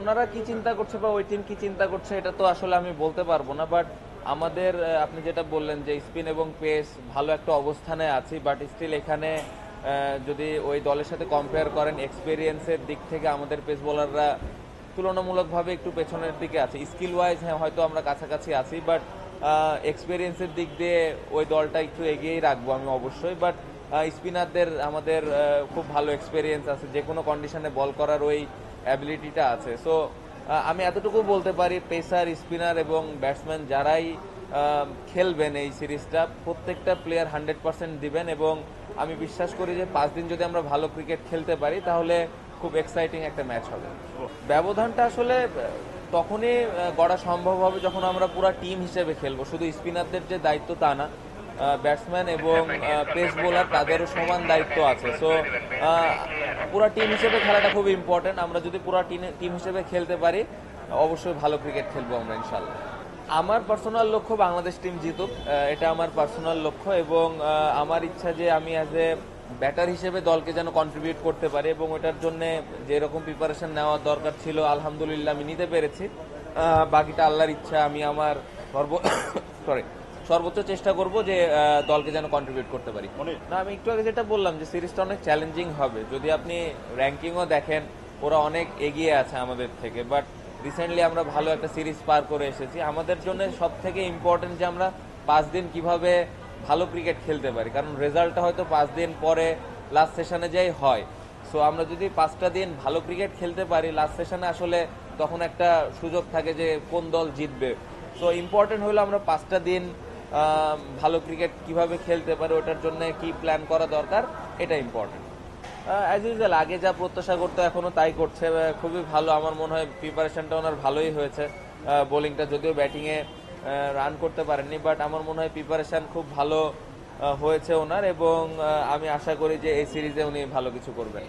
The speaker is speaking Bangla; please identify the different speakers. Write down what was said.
Speaker 1: ওনারা কি চিন্তা করছে বা ওই টিম কি চিন্তা করছে এটা তো আসলে আমি বলতে পারবো না, বাট আমাদের আপনি যেটা বললেন যে স্পিন এবং পেস ভালো একটা অবস্থানে আছি, বাট স্টিল এখানে যদি ওই দলের সাথে কম্পেয়ার করেন এক্সপেরিয়েন্সের দিক থেকে আমাদের পেস বোলাররা তুলনামূলকভাবে একটু পেছনের দিকে আছে। স্কিল ওয়াইজ হ্যাঁ হয়তো আমরা কাছাকাছি আছি, বাট এক্সপেরিয়েন্সের দিক দিয়ে ওই দলটা একটু এগিয়েই রাখবো আমি অবশ্যই। বাট স্পিনারদের আমাদের খুব ভালো এক্সপেরিয়েন্স আছে, যে কোনো কন্ডিশনে বল করার ওই অ্যাবিলিটিটা আছে। সো আমি এতটুকু বলতে পারি পেসার, স্পিনার এবং ব্যাটসম্যান যারাই খেলবেন এই সিরিজটা, প্রত্যেকটা প্লেয়ার 100% দিবেন, এবং আমি বিশ্বাস করি যে 5 দিন যদি আমরা ভালো ক্রিকেট খেলতে পারি তাহলে খুব এক্সাইটিং একটা ম্যাচ হবে। ব্যবধানটা আসলে তখনই গড়া সম্ভব হবে যখন আমরা পুরো টিম হিসেবে খেলবো। শুধু স্পিনারদের যে দায়িত্ব তা না, ব্যাটসম্যান এবং পেস বোলার তাদেরও সমান দায়িত্ব আছে। সো পুরো টিম হিসেবে খেলাটা খুব ইম্পর্টেন্ট। আমরা যদি পুরো টিম হিসেবে খেলতে পারি অবশ্যই ভালো ক্রিকেট খেলবো আমরা ইনশাল্লাহ। আমার পার্সোনাল লক্ষ্য বাংলাদেশ টিম জিতুক, এটা আমার পার্সোনাল লক্ষ্য, এবং আমার ইচ্ছা যে আমি অ্যাজ এ ব্যাটার হিসেবে দলকে যেন কন্ট্রিবিউট করতে পারি, এবং ওটার জন্য যেরকম প্রিপারেশন নেওয়ার দরকার ছিল আলহামদুলিল্লাহ আমি নিতে পেরেছি। বাকিটা আল্লাহর ইচ্ছা। আমি আমার সরি সর্বোচ্চ চেষ্টা করব যে দলকে যেন কন্ট্রিবিউট করতে পারি। না, আমি একটু আগে যেটা বললাম যে সিরিজটা অনেক চ্যালেঞ্জিং হবে। যদি আপনি র্যাঙ্কিংও দেখেন ওরা অনেক এগিয়ে আছে আমাদের থেকে, বাট রিসেন্টলি আমরা ভালো একটা সিরিজ পার করে এসেছি। আমাদের জন্য সব থেকে ইম্পর্টেন্ট যে আমরা 5 দিন কিভাবে ভালো ক্রিকেট খেলতে পারি, কারণ রেজাল্টটা হয়তো 5 দিন পরে লাস্ট সেশনে যাই হয়। সো আমরা যদি 5টা দিন ভালো ক্রিকেট খেলতে পারি লাস্ট সেশনে, আসলে তখন একটা সুযোগ থাকে যে কোন দল জিতবে। সো ইম্পর্টেন্ট হলো আমরা 5টা দিন ভালো ক্রিকেট কিভাবে খেলতে পারি, ওটার জন্য কি প্ল্যান করা দরকার, এটা ইম্পর্টেন্ট। অ্যাজ ইউজুয়াল আগে যা প্রত্যাশা করতে এখনো তাই করছে। খুবই ভালো, আমার মনে হয় প্রিপারেশনটা ওনার ভালোই হয়েছে। বোলিংটা যদিও ব্যাটিংয়ে রান করতে পারেননি, বাট আমার মনে হয় প্রিপারেশন খুব ভালো হয়েছে ওনার, এবং আমি আশা করি যে এই সিরিজে উনি ভালো কিছু করবেন।